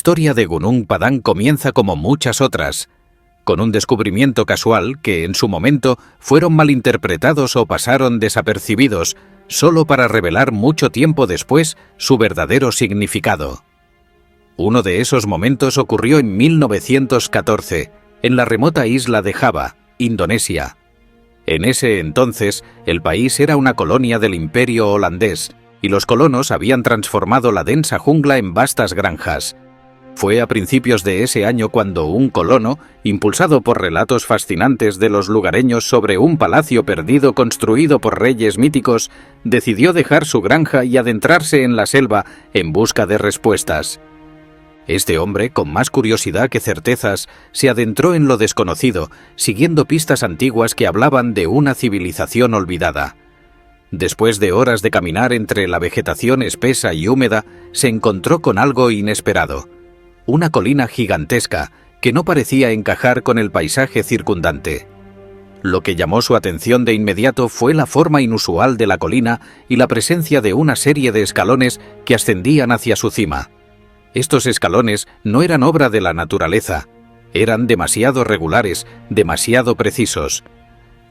La historia de Gunung Padang comienza como muchas otras, con un descubrimiento casual que en su momento fueron malinterpretados o pasaron desapercibidos, solo para revelar mucho tiempo después su verdadero significado. Uno de esos momentos ocurrió en 1914, en la remota isla de Java, Indonesia. En ese entonces, el país era una colonia del Imperio holandés, y los colonos habían transformado la densa jungla en vastas granjas. Fue a principios de ese año cuando un colono, impulsado por relatos fascinantes de los lugareños sobre un palacio perdido construido por reyes míticos, decidió dejar su granja y adentrarse en la selva en busca de respuestas. Este hombre, con más curiosidad que certezas, se adentró en lo desconocido, siguiendo pistas antiguas que hablaban de una civilización olvidada. Después de horas de caminar entre la vegetación espesa y húmeda, se encontró con algo inesperado. Una colina gigantesca que no parecía encajar con el paisaje circundante. Lo que llamó su atención de inmediato fue la forma inusual de la colina y la presencia de una serie de escalones que ascendían hacia su cima. Estos escalones no eran obra de la naturaleza, eran demasiado regulares, demasiado precisos.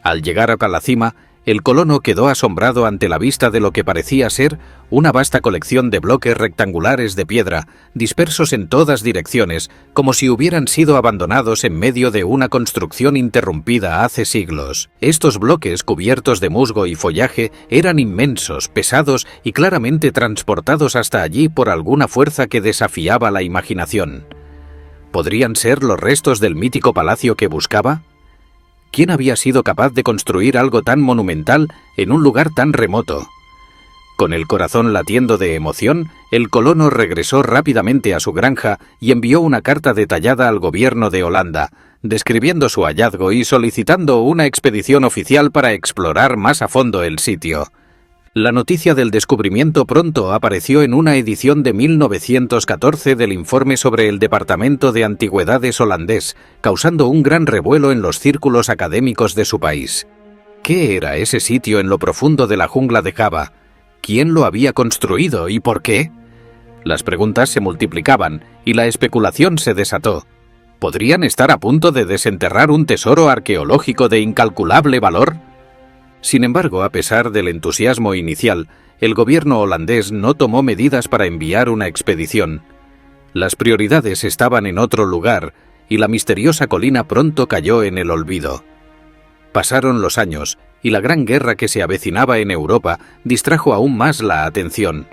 Al llegar a la cima, el colono quedó asombrado ante la vista de lo que parecía ser una vasta colección de bloques rectangulares de piedra, dispersos en todas direcciones, como si hubieran sido abandonados en medio de una construcción interrumpida hace siglos. Estos bloques, cubiertos de musgo y follaje, eran inmensos, pesados y claramente transportados hasta allí por alguna fuerza que desafiaba la imaginación. ¿Podrían ser los restos del mítico palacio que buscaba? ¿Quién había sido capaz de construir algo tan monumental en un lugar tan remoto? Con el corazón latiendo de emoción, el colono regresó rápidamente a su granja y envió una carta detallada al gobierno de Holanda, describiendo su hallazgo y solicitando una expedición oficial para explorar más a fondo el sitio. La noticia del descubrimiento pronto apareció en una edición de 1914 del informe sobre el Departamento de Antigüedades holandés, causando un gran revuelo en los círculos académicos de su país. ¿Qué era ese sitio en lo profundo de la jungla de Java? ¿Quién lo había construido y por qué? Las preguntas se multiplicaban y la especulación se desató. ¿Podrían estar a punto de desenterrar un tesoro arqueológico de incalculable valor? Sin embargo, a pesar del entusiasmo inicial, el gobierno holandés no tomó medidas para enviar una expedición. Las prioridades estaban en otro lugar, y la misteriosa colina pronto cayó en el olvido. Pasaron los años, y la gran guerra que se avecinaba en Europa distrajo aún más la atención.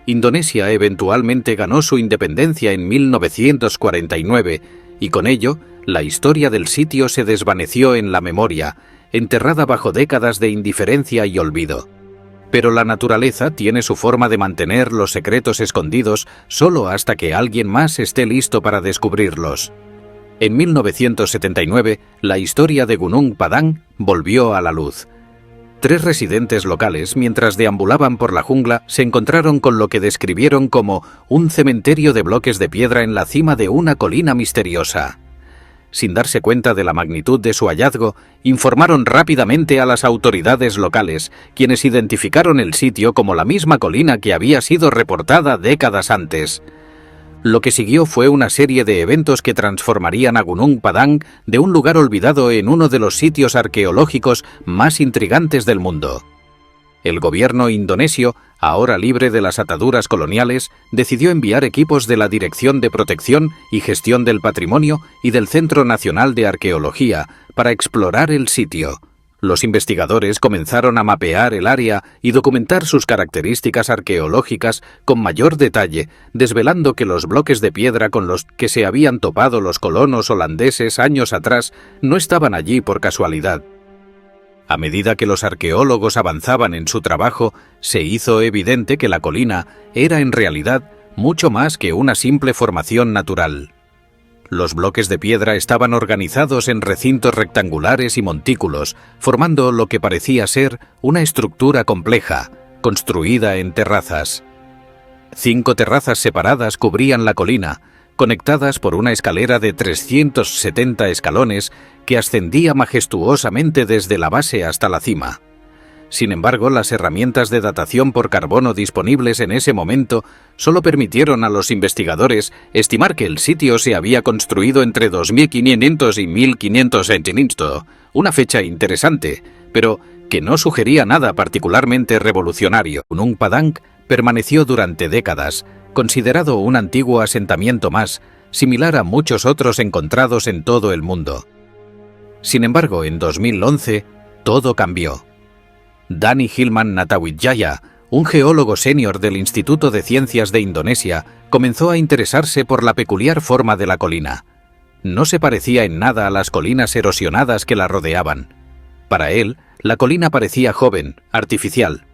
Indonesia eventualmente ganó su independencia en 1949, y con ello, la historia del sitio se desvaneció en la memoria, enterrada bajo décadas de indiferencia y olvido. Pero la naturaleza tiene su forma de mantener los secretos escondidos solo hasta que alguien más esté listo para descubrirlos. En 1979, la historia de Gunung Padang volvió a la luz. 3 residentes locales, mientras deambulaban por la jungla, se encontraron con lo que describieron como un cementerio de bloques de piedra en la cima de una colina misteriosa. Sin darse cuenta de la magnitud de su hallazgo, informaron rápidamente a las autoridades locales, quienes identificaron el sitio como la misma colina que había sido reportada décadas antes. Lo que siguió fue una serie de eventos que transformarían a Gunung Padang de un lugar olvidado en uno de los sitios arqueológicos más intrigantes del mundo. El gobierno indonesio, ahora libre de las ataduras coloniales, decidió enviar equipos de la Dirección de Protección y Gestión del Patrimonio y del Centro Nacional de Arqueología para explorar el sitio. Los investigadores comenzaron a mapear el área y documentar sus características arqueológicas con mayor detalle, desvelando que los bloques de piedra con los que se habían topado los colonos holandeses años atrás no estaban allí por casualidad. A medida que los arqueólogos avanzaban en su trabajo, se hizo evidente que la colina era en realidad mucho más que una simple formación natural. Los bloques de piedra estaban organizados en recintos rectangulares y montículos, formando lo que parecía ser una estructura compleja, construida en terrazas. 5 terrazas separadas cubrían la colina, conectadas por una escalera de 370 escalones que ascendía majestuosamente desde la base hasta la cima. Sin embargo, las herramientas de datación por carbono disponibles en ese momento solo permitieron a los investigadores estimar que el sitio se había construido entre 2500 y 1500 a.C., una fecha interesante, pero que no sugería nada particularmente revolucionario. Gunung Padang permaneció durante décadas, considerado un antiguo asentamiento más, similar a muchos otros encontrados en todo el mundo. Sin embargo, en 2011, todo cambió. Dani Hilman Natawijaya, un geólogo senior del Instituto de Ciencias de Indonesia, comenzó a interesarse por la peculiar forma de la colina. No se parecía en nada a las colinas erosionadas que la rodeaban. Para él, la colina parecía joven, artificial.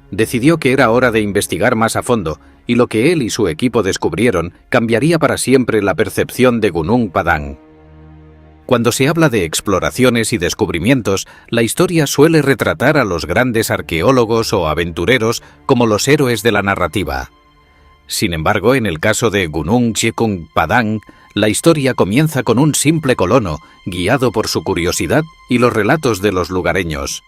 Decidió que era hora de investigar más a fondo, y lo que él y su equipo descubrieron cambiaría para siempre la percepción de Gunung Padang. Cuando se habla de exploraciones y descubrimientos, la historia suele retratar a los grandes arqueólogos o aventureros como los héroes de la narrativa. Sin embargo, en el caso de Gunung Jekung Padang, la historia comienza con un simple colono, guiado por su curiosidad y los relatos de los lugareños.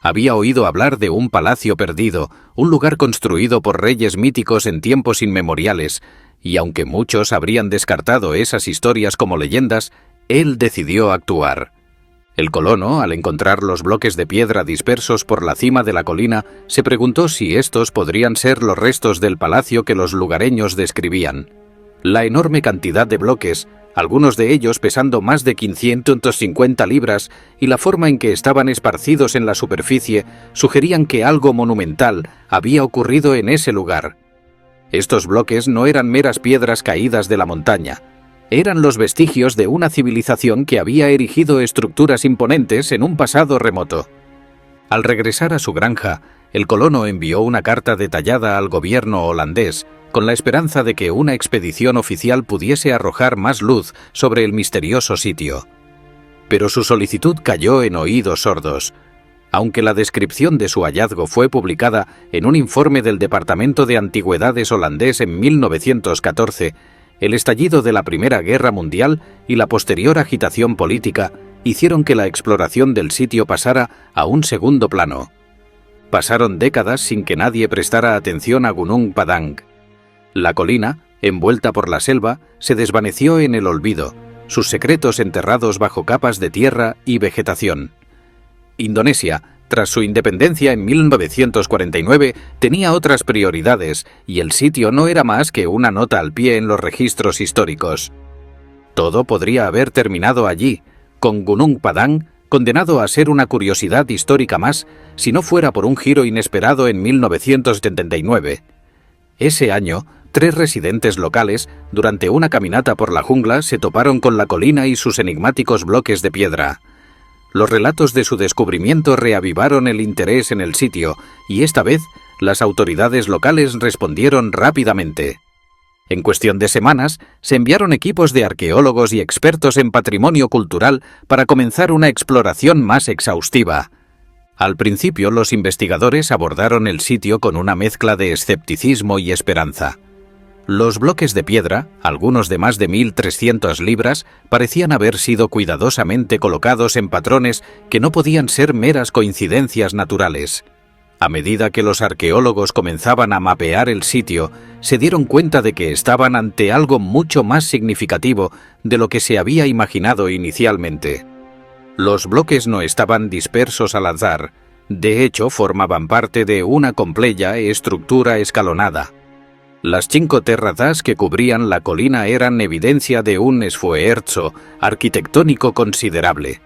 Había oído hablar de un palacio perdido, un lugar construido por reyes míticos en tiempos inmemoriales, y aunque muchos habrían descartado esas historias como leyendas, él decidió actuar. El colono, al encontrar los bloques de piedra dispersos por la cima de la colina, se preguntó si estos podrían ser los restos del palacio que los lugareños describían. La enorme cantidad de bloques, algunos de ellos pesando más de 550 libras, y la forma en que estaban esparcidos en la superficie, sugerían que algo monumental había ocurrido en ese lugar. Estos bloques no eran meras piedras caídas de la montaña. Eran los vestigios de una civilización que había erigido estructuras imponentes en un pasado remoto. Al regresar a su granja, el colono envió una carta detallada al gobierno holandés, con la esperanza de que una expedición oficial pudiese arrojar más luz sobre el misterioso sitio. Pero su solicitud cayó en oídos sordos. Aunque la descripción de su hallazgo fue publicada en un informe del Departamento de Antigüedades holandés en 1914, el estallido de la Primera Guerra Mundial y la posterior agitación política hicieron que la exploración del sitio pasara a un segundo plano. Pasaron décadas sin que nadie prestara atención a Gunung Padang. La colina, envuelta por la selva, se desvaneció en el olvido, sus secretos enterrados bajo capas de tierra y vegetación. Indonesia, tras su independencia en 1949, tenía otras prioridades y el sitio no era más que una nota al pie en los registros históricos. Todo podría haber terminado allí, con Gunung Padang condenado a ser una curiosidad histórica más, si no fuera por un giro inesperado en 1979. Ese año, 3 residentes locales, durante una caminata por la jungla, se toparon con la colina y sus enigmáticos bloques de piedra. Los relatos de su descubrimiento reavivaron el interés en el sitio, y esta vez las autoridades locales respondieron rápidamente. En cuestión de semanas, se enviaron equipos de arqueólogos y expertos en patrimonio cultural para comenzar una exploración más exhaustiva. Al principio, los investigadores abordaron el sitio con una mezcla de escepticismo y esperanza. Los bloques de piedra, algunos de más de 1.300 libras, parecían haber sido cuidadosamente colocados en patrones que no podían ser meras coincidencias naturales. A medida que los arqueólogos comenzaban a mapear el sitio, se dieron cuenta de que estaban ante algo mucho más significativo de lo que se había imaginado inicialmente. Los bloques no estaban dispersos al azar, de hecho formaban parte de una compleja estructura escalonada. Las 5 terrazas que cubrían la colina eran evidencia de un esfuerzo arquitectónico considerable.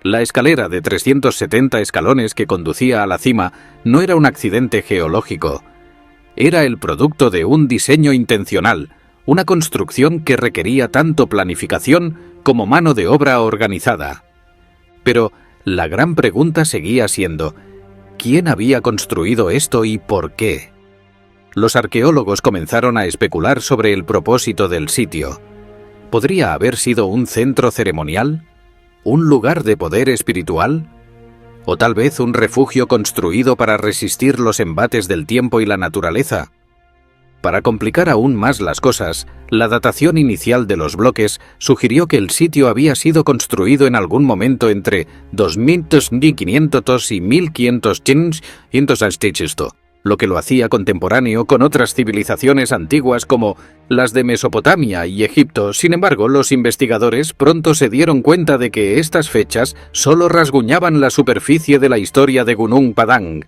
La escalera de 370 escalones que conducía a la cima no era un accidente geológico. Era el producto de un diseño intencional, una construcción que requería tanto planificación como mano de obra organizada. Pero la gran pregunta seguía siendo, ¿quién había construido esto y por qué? Los arqueólogos comenzaron a especular sobre el propósito del sitio. ¿Podría haber sido un centro ceremonial? ¿Un lugar de poder espiritual? ¿O tal vez un refugio construido para resistir los embates del tiempo y la naturaleza? Para complicar aún más las cosas, la datación inicial de los bloques sugirió que el sitio había sido construido en algún momento entre 2500 y 1500, lo que lo hacía contemporáneo con otras civilizaciones antiguas como las de Mesopotamia y Egipto. Sin embargo, los investigadores pronto se dieron cuenta de que estas fechas solo rasguñaban la superficie de la historia de Gunung Padang.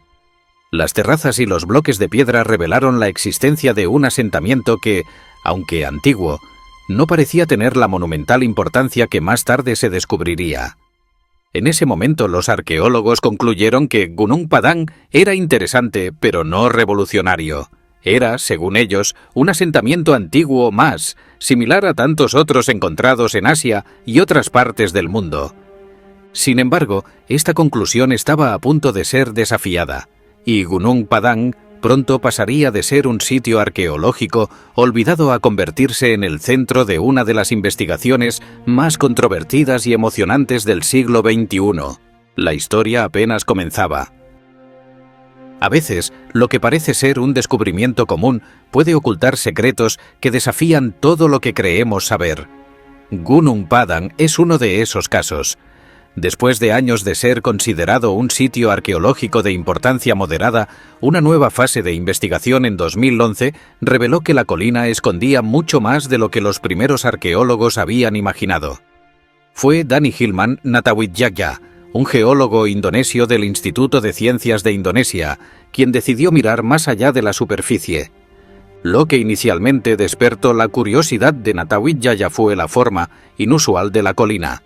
Las terrazas y los bloques de piedra revelaron la existencia de un asentamiento que, aunque antiguo, no parecía tener la monumental importancia que más tarde se descubriría. En ese momento los arqueólogos concluyeron que Gunung Padang era interesante, pero no revolucionario. Era, según ellos, un asentamiento antiguo más, similar a tantos otros encontrados en Asia y otras partes del mundo. Sin embargo, esta conclusión estaba a punto de ser desafiada, y Gunung Padang pronto pasaría de ser un sitio arqueológico olvidado a convertirse en el centro de una de las investigaciones más controvertidas y emocionantes del siglo XXI. La historia apenas comenzaba. A veces, lo que parece ser un descubrimiento común puede ocultar secretos que desafían todo lo que creemos saber. Gunung Padang es uno de esos casos. Después de años de ser considerado un sitio arqueológico de importancia moderada, una nueva fase de investigación en 2011 reveló que la colina escondía mucho más de lo que los primeros arqueólogos habían imaginado. Fue Danny Hilman Natawidjaya, un geólogo indonesio del Instituto de Ciencias de Indonesia, quien decidió mirar más allá de la superficie. Lo que inicialmente despertó la curiosidad de Natawidjaya fue la forma inusual de la colina.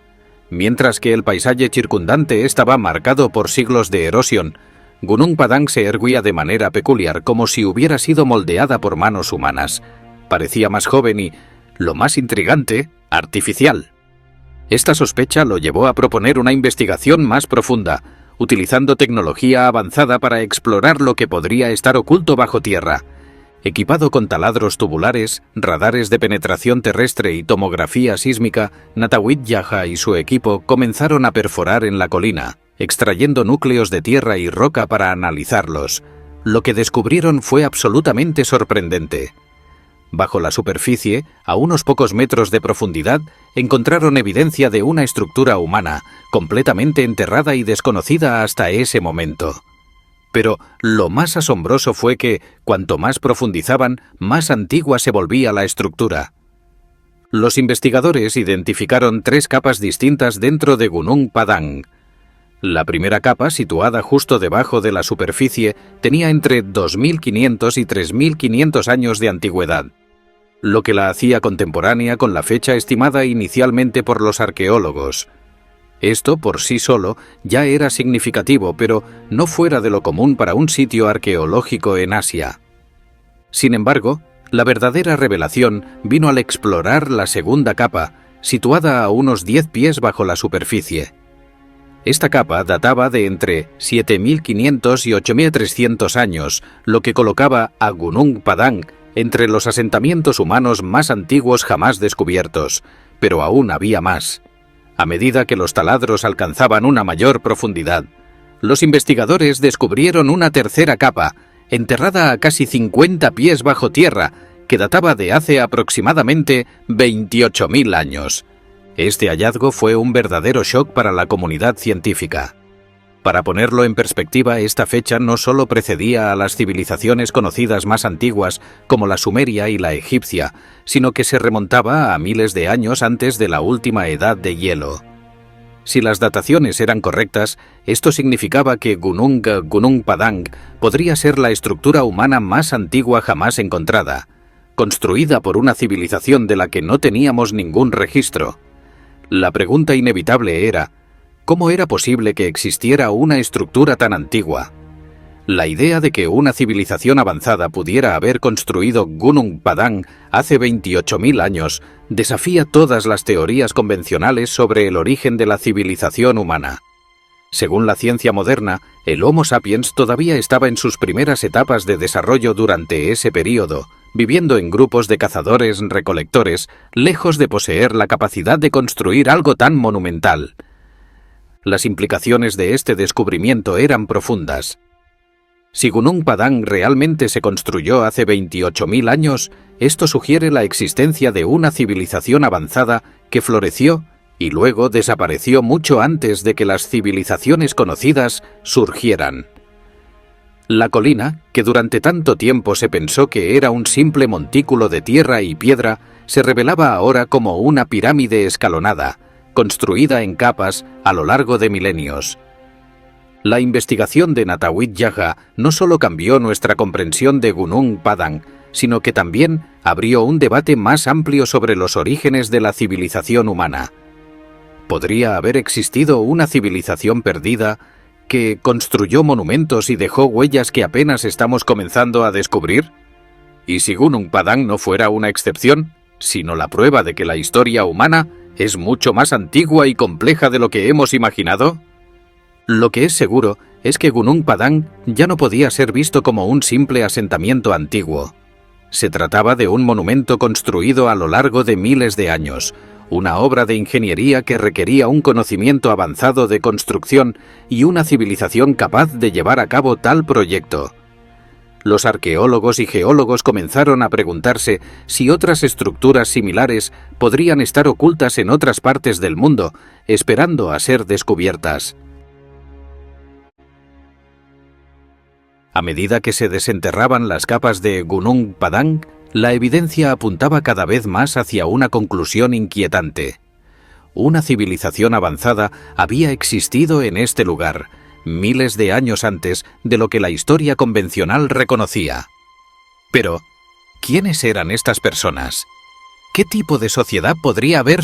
Mientras que el paisaje circundante estaba marcado por siglos de erosión, Gunung Padang se erguía de manera peculiar, como si hubiera sido moldeada por manos humanas. Parecía más joven y, lo más intrigante, artificial. Esta sospecha lo llevó a proponer una investigación más profunda, utilizando tecnología avanzada para explorar lo que podría estar oculto bajo tierra. Equipado con taladros tubulares, radares de penetración terrestre y tomografía sísmica, Natawidjaya y su equipo comenzaron a perforar en la colina, extrayendo núcleos de tierra y roca para analizarlos. Lo que descubrieron fue absolutamente sorprendente. Bajo la superficie, a unos pocos metros de profundidad, encontraron evidencia de una estructura humana, completamente enterrada y desconocida hasta ese momento. Pero lo más asombroso fue que, cuanto más profundizaban, más antigua se volvía la estructura. Los investigadores identificaron 3 capas distintas dentro de Gunung Padang. La primera capa, situada justo debajo de la superficie, tenía entre 2.500 y 3.500 años de antigüedad, lo que la hacía contemporánea con la fecha estimada inicialmente por los arqueólogos. Esto, por sí solo, ya era significativo, pero no fuera de lo común para un sitio arqueológico en Asia. Sin embargo, la verdadera revelación vino al explorar la segunda capa, situada a unos 10 pies bajo la superficie. Esta capa databa de entre 7.500 y 8.300 años, lo que colocaba a Gunung Padang entre los asentamientos humanos más antiguos jamás descubiertos, pero aún había más. A medida que los taladros alcanzaban una mayor profundidad, los investigadores descubrieron una tercera capa, enterrada a casi 50 pies bajo tierra, que databa de hace aproximadamente 28.000 años. Este hallazgo fue un verdadero shock para la comunidad científica. Para ponerlo en perspectiva, esta fecha no solo precedía a las civilizaciones conocidas más antiguas, como la sumeria y la egipcia, sino que se remontaba a miles de años antes de la última edad de hielo. Si las dataciones eran correctas, esto significaba que Gunung Padang podría ser la estructura humana más antigua jamás encontrada, construida por una civilización de la que no teníamos ningún registro. La pregunta inevitable era, ¿cómo era posible que existiera una estructura tan antigua? La idea de que una civilización avanzada pudiera haber construido Gunung Padang hace 28.000 años desafía todas las teorías convencionales sobre el origen de la civilización humana. Según la ciencia moderna, el Homo sapiens todavía estaba en sus primeras etapas de desarrollo durante ese período, viviendo en grupos de cazadores-recolectores, lejos de poseer la capacidad de construir algo tan monumental. Las implicaciones de este descubrimiento eran profundas. Si Gunung Padang realmente se construyó hace 28.000 años, esto sugiere la existencia de una civilización avanzada que floreció y luego desapareció mucho antes de que las civilizaciones conocidas surgieran. La colina, que durante tanto tiempo se pensó que era un simple montículo de tierra y piedra, se revelaba ahora como una pirámide escalonada, construida en capas a lo largo de milenios. La investigación de Natawut Yagha no solo cambió nuestra comprensión de Gunung Padang, sino que también abrió un debate más amplio sobre los orígenes de la civilización humana. ¿Podría haber existido una civilización perdida que construyó monumentos y dejó huellas que apenas estamos comenzando a descubrir? ¿Y si Gunung Padang no fuera una excepción, sino la prueba de que la historia humana es mucho más antigua y compleja de lo que hemos imaginado? Lo que es seguro es que Gunung Padang ya no podía ser visto como un simple asentamiento antiguo. Se trataba de un monumento construido a lo largo de miles de años, una obra de ingeniería que requería un conocimiento avanzado de construcción y una civilización capaz de llevar a cabo tal proyecto. Los arqueólogos y geólogos comenzaron a preguntarse si otras estructuras similares podrían estar ocultas en otras partes del mundo, esperando a ser descubiertas. A medida que se desenterraban las capas de Gunung Padang, la evidencia apuntaba cada vez más hacia una conclusión inquietante. Una civilización avanzada había existido en este lugar, miles de años antes de lo que la historia convencional reconocía. Pero, ¿quiénes eran estas personas? ¿Qué tipo de sociedad podría haber?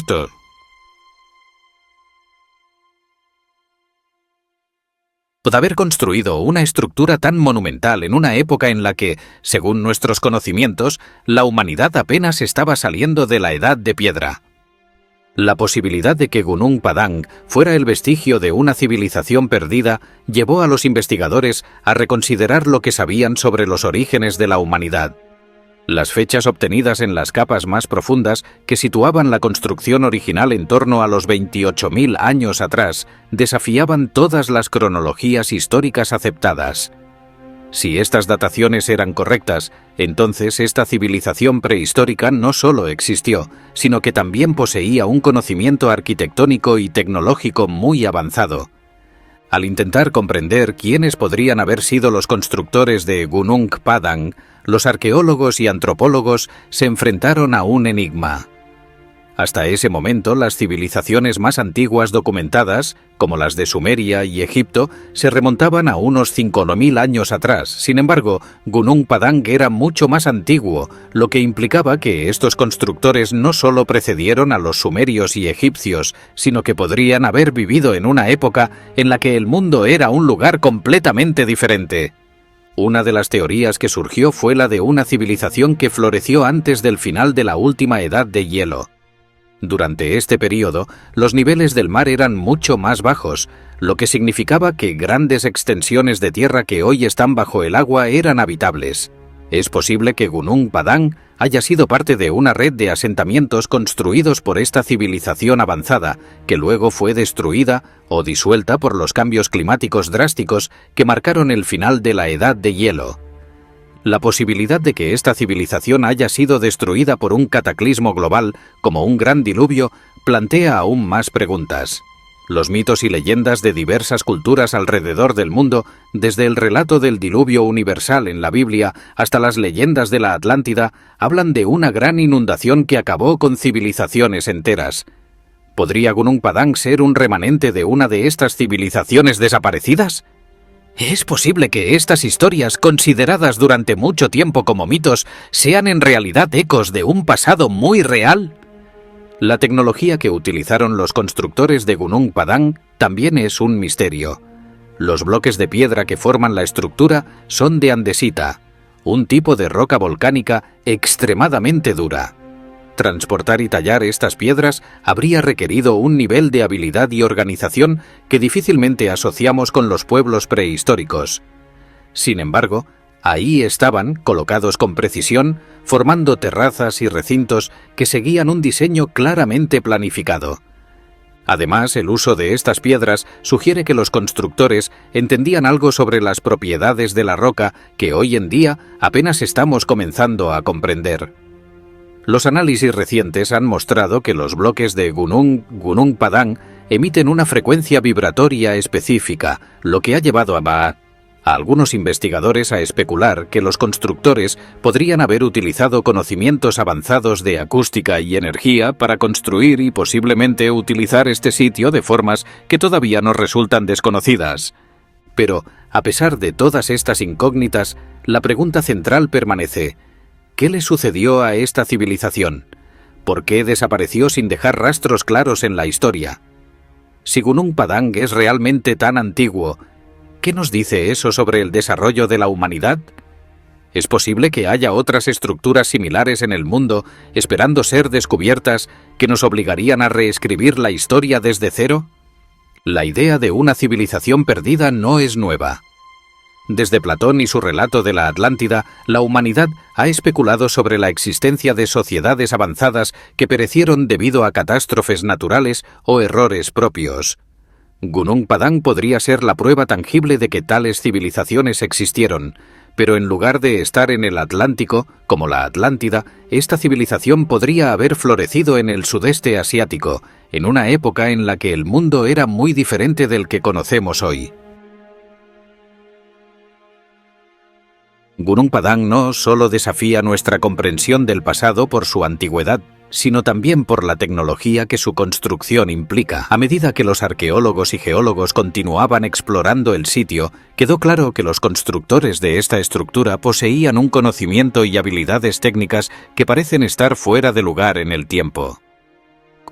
Por haber construido una estructura tan monumental en una época en la que, según nuestros conocimientos, la humanidad apenas estaba saliendo de la edad de piedra. La posibilidad de que Gunung Padang fuera el vestigio de una civilización perdida llevó a los investigadores a reconsiderar lo que sabían sobre los orígenes de la humanidad. Las fechas obtenidas en las capas más profundas, que situaban la construcción original en torno a los 28.000 años atrás, desafiaban todas las cronologías históricas aceptadas. Si estas dataciones eran correctas, entonces esta civilización prehistórica no solo existió, sino que también poseía un conocimiento arquitectónico y tecnológico muy avanzado. Al intentar comprender quiénes podrían haber sido los constructores de Gunung Padang, los arqueólogos y antropólogos se enfrentaron a un enigma. Hasta ese momento, las civilizaciones más antiguas documentadas, como las de Sumeria y Egipto, se remontaban a unos 5.000 años atrás. Sin embargo, Gunung Padang era mucho más antiguo, lo que implicaba que estos constructores no solo precedieron a los sumerios y egipcios, sino que podrían haber vivido en una época en la que el mundo era un lugar completamente diferente. Una de las teorías que surgió fue la de una civilización que floreció antes del final de la última edad de hielo. Durante este período, los niveles del mar eran mucho más bajos, lo que significaba que grandes extensiones de tierra que hoy están bajo el agua eran habitables. Es posible que Gunung Padang haya sido parte de una red de asentamientos construidos por esta civilización avanzada, que luego fue destruida o disuelta por los cambios climáticos drásticos que marcaron el final de la edad de hielo. La posibilidad de que esta civilización haya sido destruida por un cataclismo global, como un gran diluvio, plantea aún más preguntas. Los mitos y leyendas de diversas culturas alrededor del mundo, desde el relato del diluvio universal en la Biblia hasta las leyendas de la Atlántida, hablan de una gran inundación que acabó con civilizaciones enteras. ¿Podría Gunung Padang ser un remanente de una de estas civilizaciones desaparecidas? ¿Es posible que estas historias, consideradas durante mucho tiempo como mitos, sean en realidad ecos de un pasado muy real? La tecnología que utilizaron los constructores de Gunung Padang también es un misterio. Los bloques de piedra que forman la estructura son de andesita, un tipo de roca volcánica extremadamente dura. Transportar y tallar estas piedras habría requerido un nivel de habilidad y organización que difícilmente asociamos con los pueblos prehistóricos. Sin embargo, ahí estaban, colocados con precisión, formando terrazas y recintos que seguían un diseño claramente planificado. Además, el uso de estas piedras sugiere que los constructores entendían algo sobre las propiedades de la roca que hoy en día apenas estamos comenzando a comprender. Los análisis recientes han mostrado que los bloques de Gunung Padang emiten una frecuencia vibratoria específica, lo que ha llevado a algunos investigadores a especular que los constructores podrían haber utilizado conocimientos avanzados de acústica y energía para construir y posiblemente utilizar este sitio de formas que todavía nos resultan desconocidas. Pero, a pesar de todas estas incógnitas, la pregunta central permanece: ¿qué le sucedió a esta civilización? ¿Por qué desapareció sin dejar rastros claros en la historia? Si Gunung Padang es realmente tan antiguo, ¿qué nos dice eso sobre el desarrollo de la humanidad? ¿Es posible que haya otras estructuras similares en el mundo esperando ser descubiertas que nos obligarían a reescribir la historia desde cero? La idea de una civilización perdida no es nueva. Desde Platón y su relato de la Atlántida, la humanidad ha especulado sobre la existencia de sociedades avanzadas que perecieron debido a catástrofes naturales o errores propios. Gunung Padang podría ser la prueba tangible de que tales civilizaciones existieron, pero en lugar de estar en el Atlántico, como la Atlántida, esta civilización podría haber florecido en el sudeste asiático, en una época en la que el mundo era muy diferente del que conocemos hoy. Gunung Padang no solo desafía nuestra comprensión del pasado por su antigüedad, sino también por la tecnología que su construcción implica. A medida que los arqueólogos y geólogos continuaban explorando el sitio, quedó claro que los constructores de esta estructura poseían un conocimiento y habilidades técnicas que parecen estar fuera de lugar en el tiempo.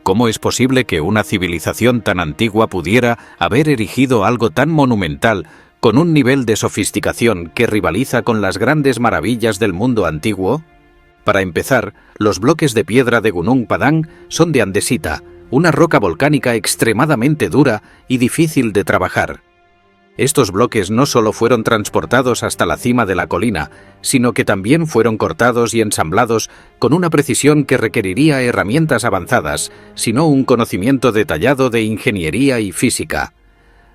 ¿Cómo es posible que una civilización tan antigua pudiera haber erigido algo tan monumental con un nivel de sofisticación que rivaliza con las grandes maravillas del mundo antiguo? Para empezar, los bloques de piedra de Gunung Padang son de andesita, una roca volcánica extremadamente dura y difícil de trabajar. Estos bloques no solo fueron transportados hasta la cima de la colina, sino que también fueron cortados y ensamblados con una precisión que requeriría herramientas avanzadas, sino un conocimiento detallado de ingeniería y física.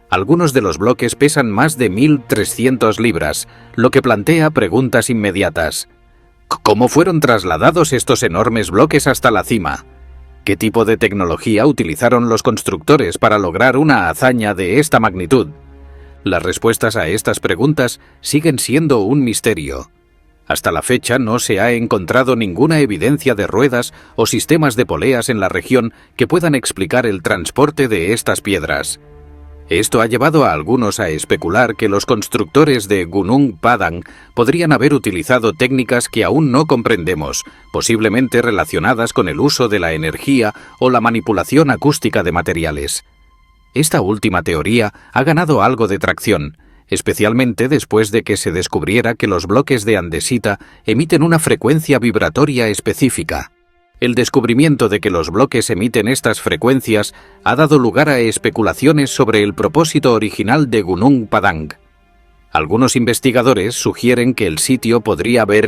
Algunos de los bloques pesan más de 1.300 libras, lo que plantea preguntas inmediatas. ¿Cómo fueron trasladados estos enormes bloques hasta la cima? ¿Qué tipo de tecnología utilizaron los constructores para lograr una hazaña de esta magnitud? Las respuestas a estas preguntas siguen siendo un misterio. Hasta la fecha no se ha encontrado ninguna evidencia de ruedas o sistemas de poleas en la región que puedan explicar el transporte de estas piedras. Esto ha llevado a algunos a especular que los constructores de Gunung Padang podrían haber utilizado técnicas que aún no comprendemos, posiblemente relacionadas con el uso de la energía o la manipulación acústica de materiales. Esta última teoría ha ganado algo de tracción, especialmente después de que se descubriera que los bloques de andesita emiten una frecuencia vibratoria específica. El descubrimiento de que los bloques emiten estas frecuencias ha dado lugar a especulaciones sobre el propósito original de Gunung Padang. Algunos investigadores sugieren que el sitio podría haber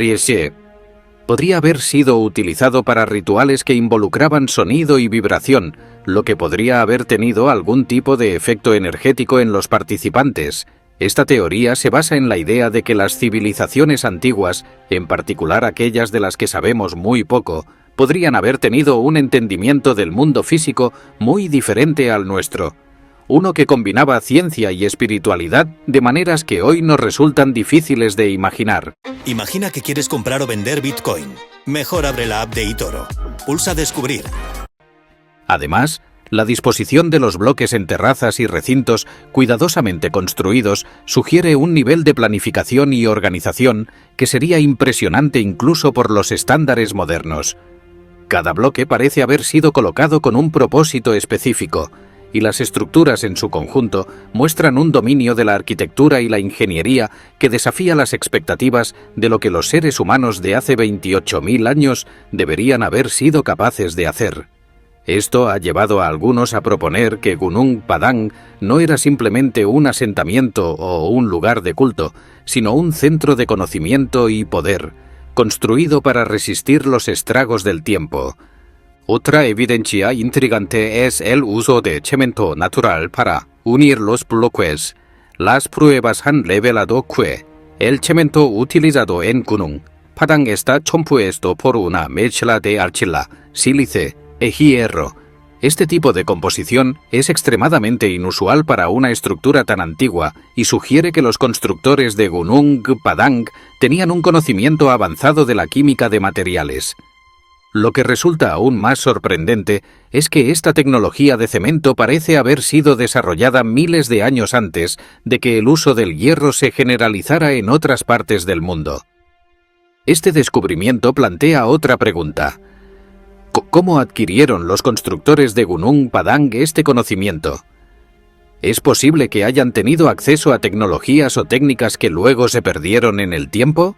sido utilizado para rituales que involucraban sonido y vibración, lo que podría haber tenido algún tipo de efecto energético en los participantes. Esta teoría se basa en la idea de que las civilizaciones antiguas, en particular aquellas de las que sabemos muy poco, podrían haber tenido un entendimiento del mundo físico muy diferente al nuestro, uno que combinaba ciencia y espiritualidad de maneras que hoy nos resultan difíciles de imaginar. Imagina que quieres comprar o vender Bitcoin. Mejor abre la app de eToro. Pulsa Descubrir. Además, la disposición de los bloques en terrazas y recintos cuidadosamente construidos sugiere un nivel de planificación y organización que sería impresionante incluso por los estándares modernos. Cada bloque parece haber sido colocado con un propósito específico, y las estructuras en su conjunto muestran un dominio de la arquitectura y la ingeniería que desafía las expectativas de lo que los seres humanos de hace 28.000 años deberían haber sido capaces de hacer. Esto ha llevado a algunos a proponer que Gunung Padang no era simplemente un asentamiento o un lugar de culto, sino un centro de conocimiento y poder, construido para resistir los estragos del tiempo. Otra evidencia intrigante es el uso de cemento natural para unir los bloques. Las pruebas han revelado que el cemento utilizado en Gunung Padang está compuesto por una mezcla de arcilla, sílice y hierro. Este tipo de composición es extremadamente inusual para una estructura tan antigua y sugiere que los constructores de Gunung Padang tenían un conocimiento avanzado de la química de materiales. Lo que resulta aún más sorprendente es que esta tecnología de cemento parece haber sido desarrollada miles de años antes de que el uso del hierro se generalizara en otras partes del mundo. Este descubrimiento plantea otra pregunta. ¿Cómo adquirieron los constructores de Gunung Padang este conocimiento? ¿Es posible que hayan tenido acceso a tecnologías o técnicas que luego se perdieron en el tiempo?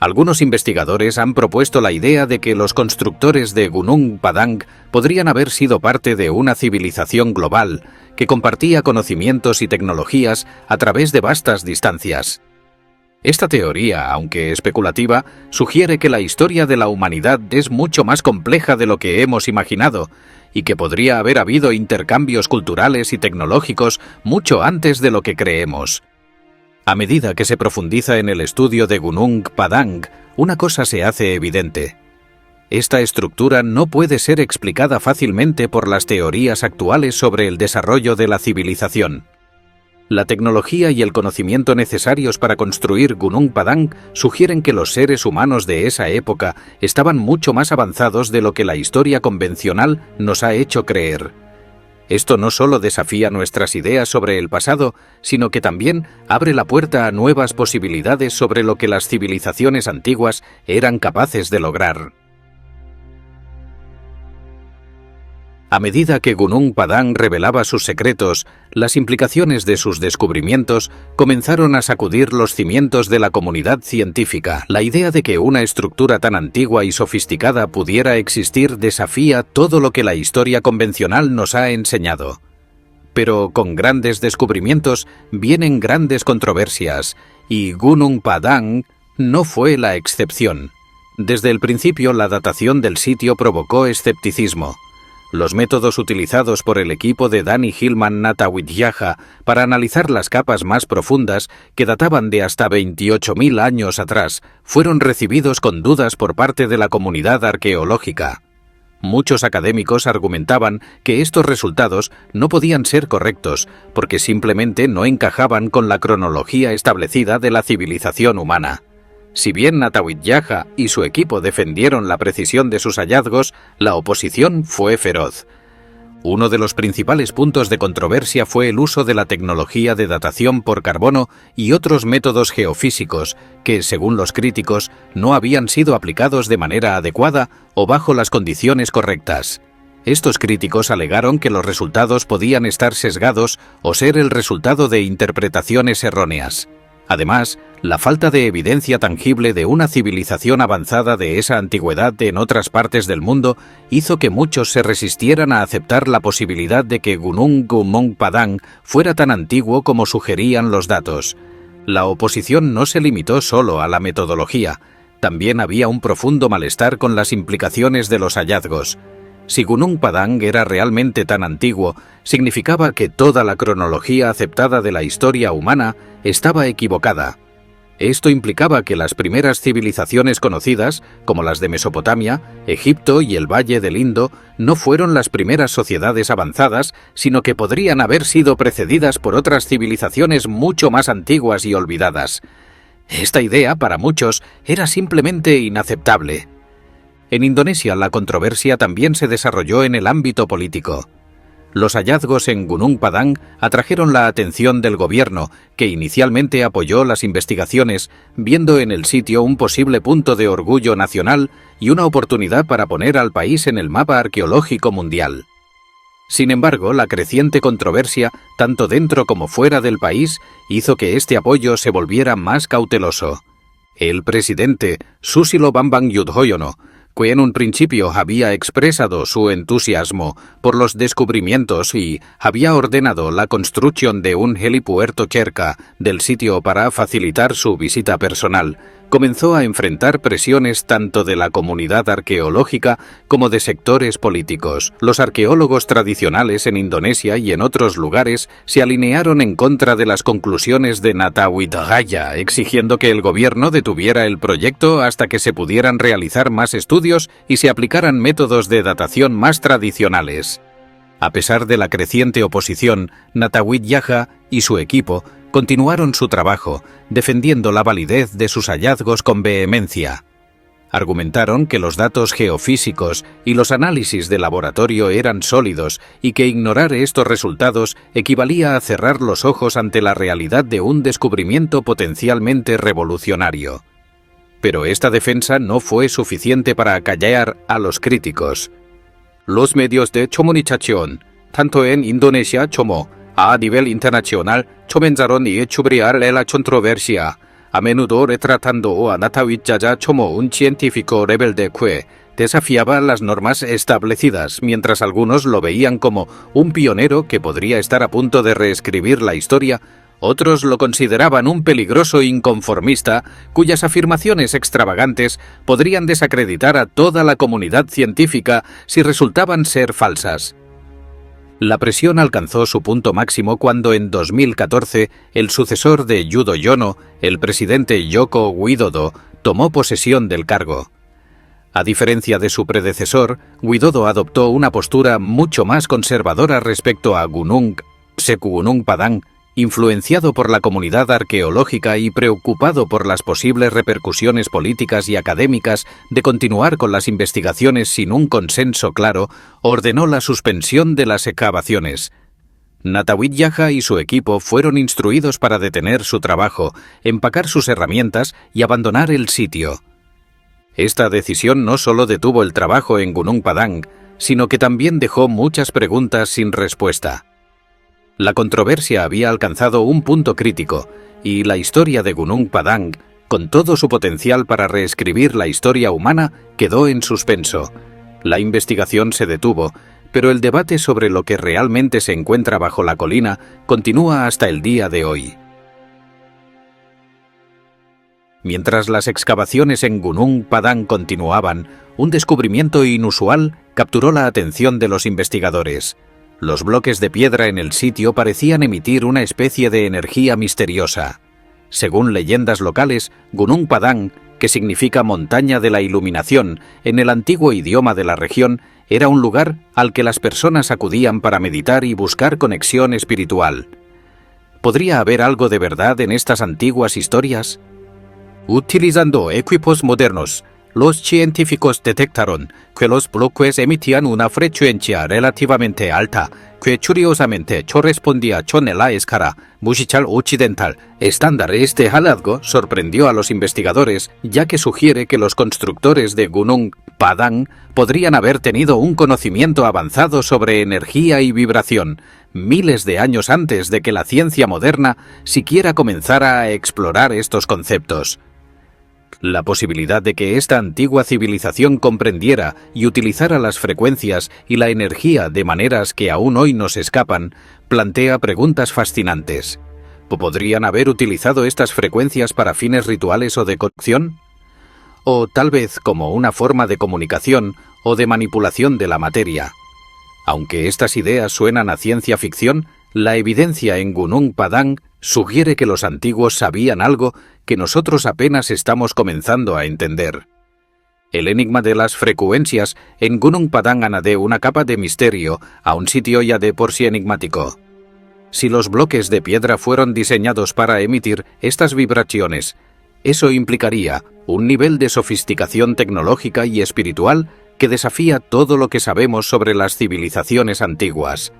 Algunos investigadores han propuesto la idea de que los constructores de Gunung Padang podrían haber sido parte de una civilización global que compartía conocimientos y tecnologías a través de vastas distancias. Esta teoría, aunque especulativa, sugiere que la historia de la humanidad es mucho más compleja de lo que hemos imaginado y que podría haber habido intercambios culturales y tecnológicos mucho antes de lo que creemos. A medida que se profundiza en el estudio de Gunung Padang, una cosa se hace evidente. Esta estructura no puede ser explicada fácilmente por las teorías actuales sobre el desarrollo de la civilización. La tecnología y el conocimiento necesarios para construir Gunung Padang sugieren que los seres humanos de esa época estaban mucho más avanzados de lo que la historia convencional nos ha hecho creer. Esto no solo desafía nuestras ideas sobre el pasado, sino que también abre la puerta a nuevas posibilidades sobre lo que las civilizaciones antiguas eran capaces de lograr. A medida que Gunung Padang revelaba sus secretos, las implicaciones de sus descubrimientos comenzaron a sacudir los cimientos de la comunidad científica. La idea de que una estructura tan antigua y sofisticada pudiera existir desafía todo lo que la historia convencional nos ha enseñado. Pero con grandes descubrimientos vienen grandes controversias, y Gunung Padang no fue la excepción. Desde el principio, la datación del sitio provocó escepticismo. Los métodos utilizados por el equipo de Danny Hillman Natawidyaja para analizar las capas más profundas, que databan de hasta 28.000 años atrás, fueron recibidos con dudas por parte de la comunidad arqueológica. Muchos académicos argumentaban que estos resultados no podían ser correctos, porque simplemente no encajaban con la cronología establecida de la civilización humana. Si bien Natawidyaja y su equipo defendieron la precisión de sus hallazgos, la oposición fue feroz. Uno de los principales puntos de controversia fue el uso de la tecnología de datación por carbono y otros métodos geofísicos que, según los críticos, no habían sido aplicados de manera adecuada o bajo las condiciones correctas. Estos críticos alegaron que los resultados podían estar sesgados o ser el resultado de interpretaciones erróneas. Además, la falta de evidencia tangible de una civilización avanzada de esa antigüedad en otras partes del mundo hizo que muchos se resistieran a aceptar la posibilidad de que Gunung Padang fuera tan antiguo como sugerían los datos. La oposición no se limitó solo a la metodología, también había un profundo malestar con las implicaciones de los hallazgos. Si Gunung Padang era realmente tan antiguo, significaba que toda la cronología aceptada de la historia humana estaba equivocada. Esto implicaba que las primeras civilizaciones conocidas, como las de Mesopotamia, Egipto y el Valle del Indo, no fueron las primeras sociedades avanzadas, sino que podrían haber sido precedidas por otras civilizaciones mucho más antiguas y olvidadas. Esta idea, para muchos, era simplemente inaceptable. En Indonesia, la controversia también se desarrolló en el ámbito político. Los hallazgos en Gunung Padang atrajeron la atención del gobierno, que inicialmente apoyó las investigaciones, viendo en el sitio un posible punto de orgullo nacional y una oportunidad para poner al país en el mapa arqueológico mundial. Sin embargo, la creciente controversia, tanto dentro como fuera del país, hizo que este apoyo se volviera más cauteloso. El presidente, Susilo Bambang Yudhoyono, que en un principio había expresado su entusiasmo por los descubrimientos y había ordenado la construcción de un helipuerto cerca del sitio para facilitar su visita personal, comenzó a enfrentar presiones tanto de la comunidad arqueológica como de sectores políticos. Los arqueólogos tradicionales en Indonesia y en otros lugares se alinearon en contra de las conclusiones de Natawidjaya, exigiendo que el gobierno detuviera el proyecto hasta que se pudieran realizar más estudios y se aplicaran métodos de datación más tradicionales. A pesar de la creciente oposición, Natawidjaya y su equipo continuaron su trabajo, defendiendo la validez de sus hallazgos con vehemencia. Argumentaron que los datos geofísicos y los análisis de laboratorio eran sólidos y que ignorar estos resultados equivalía a cerrar los ojos ante la realidad de un descubrimiento potencialmente revolucionario. Pero esta defensa no fue suficiente para acallar a los críticos. Los medios de comunicación, tanto en Indonesia como a nivel internacional, comenzaron a cubrir la controversia, a menudo retratando a Natawidjaya como un científico rebelde que desafiaba las normas establecidas, mientras algunos lo veían como un pionero que podría estar a punto de reescribir la historia. Otros lo consideraban un peligroso inconformista cuyas afirmaciones extravagantes podrían desacreditar a toda la comunidad científica si resultaban ser falsas. La presión alcanzó su punto máximo cuando en 2014 el sucesor de Yudhoyono, el presidente Joko Widodo, tomó posesión del cargo. A diferencia de su predecesor, Widodo adoptó una postura mucho más conservadora respecto a Gunung Padang, influenciado por la comunidad arqueológica y preocupado por las posibles repercusiones políticas y académicas de continuar con las investigaciones sin un consenso claro, ordenó la suspensión de las excavaciones. Natawidjaya y su equipo fueron instruidos para detener su trabajo, empacar sus herramientas y abandonar el sitio. Esta decisión no solo detuvo el trabajo en Gunung Padang, sino que también dejó muchas preguntas sin respuesta. La controversia había alcanzado un punto crítico, y la historia de Gunung Padang, con todo su potencial para reescribir la historia humana, quedó en suspenso. La investigación se detuvo, pero el debate sobre lo que realmente se encuentra bajo la colina continúa hasta el día de hoy. Mientras las excavaciones en Gunung Padang continuaban, un descubrimiento inusual capturó la atención de los investigadores. Los bloques de piedra en el sitio parecían emitir una especie de energía misteriosa. Según leyendas locales, Gunung Padang, que significa montaña de la iluminación en el antiguo idioma de la región, era un lugar al que las personas acudían para meditar y buscar conexión espiritual. ¿Podría haber algo de verdad en estas antiguas historias? Utilizando equipos modernos, los científicos detectaron que los bloques emitían una frecuencia relativamente alta, que curiosamente correspondía con la escala musical occidental estándar. Este hallazgo sorprendió a los investigadores, ya que sugiere que los constructores de Gunung Padang podrían haber tenido un conocimiento avanzado sobre energía y vibración, miles de años antes de que la ciencia moderna siquiera comenzara a explorar estos conceptos. La posibilidad de que esta antigua civilización comprendiera y utilizara las frecuencias y la energía de maneras que aún hoy nos escapan, plantea preguntas fascinantes. ¿Podrían haber utilizado estas frecuencias para fines rituales o de cocción? ¿O tal vez como una forma de comunicación o de manipulación de la materia? Aunque estas ideas suenan a ciencia ficción, la evidencia en Gunung Padang sugiere que los antiguos sabían algo que nosotros apenas estamos comenzando a entender. El enigma de las frecuencias en Gunung Padang añade una capa de misterio a un sitio ya de por sí enigmático. Si los bloques de piedra fueron diseñados para emitir estas vibraciones, eso implicaría un nivel de sofisticación tecnológica y espiritual que desafía todo lo que sabemos sobre las civilizaciones antiguas.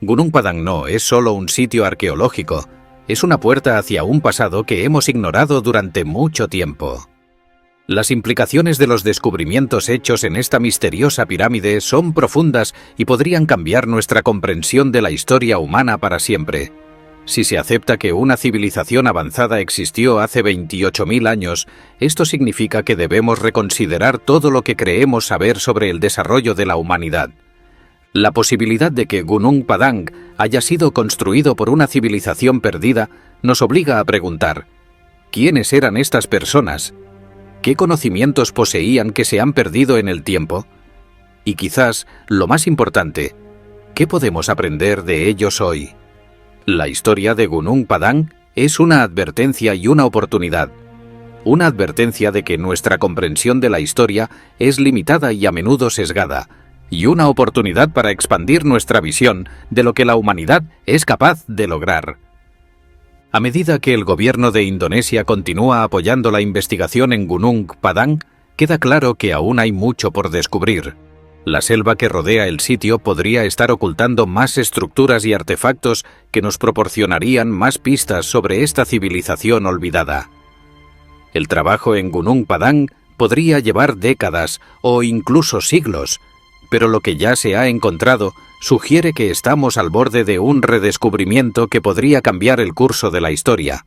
Gunung Padang no es solo un sitio arqueológico, es una puerta hacia un pasado que hemos ignorado durante mucho tiempo. Las implicaciones de los descubrimientos hechos en esta misteriosa pirámide son profundas y podrían cambiar nuestra comprensión de la historia humana para siempre. Si se acepta que una civilización avanzada existió hace 28.000 años, esto significa que debemos reconsiderar todo lo que creemos saber sobre el desarrollo de la humanidad. La posibilidad de que Gunung Padang haya sido construido por una civilización perdida nos obliga a preguntar: ¿quiénes eran estas personas? ¿Qué conocimientos poseían que se han perdido en el tiempo? Y quizás, lo más importante, ¿qué podemos aprender de ellos hoy? La historia de Gunung Padang es una advertencia y una oportunidad. Una advertencia de que nuestra comprensión de la historia es limitada y a menudo sesgada, y una oportunidad para expandir nuestra visión de lo que la humanidad es capaz de lograr. A medida que el gobierno de Indonesia continúa apoyando la investigación en Gunung Padang, queda claro que aún hay mucho por descubrir. La selva que rodea el sitio podría estar ocultando más estructuras y artefactos que nos proporcionarían más pistas sobre esta civilización olvidada. El trabajo en Gunung Padang podría llevar décadas o incluso siglos, pero lo que ya se ha encontrado sugiere que estamos al borde de un redescubrimiento que podría cambiar el curso de la historia.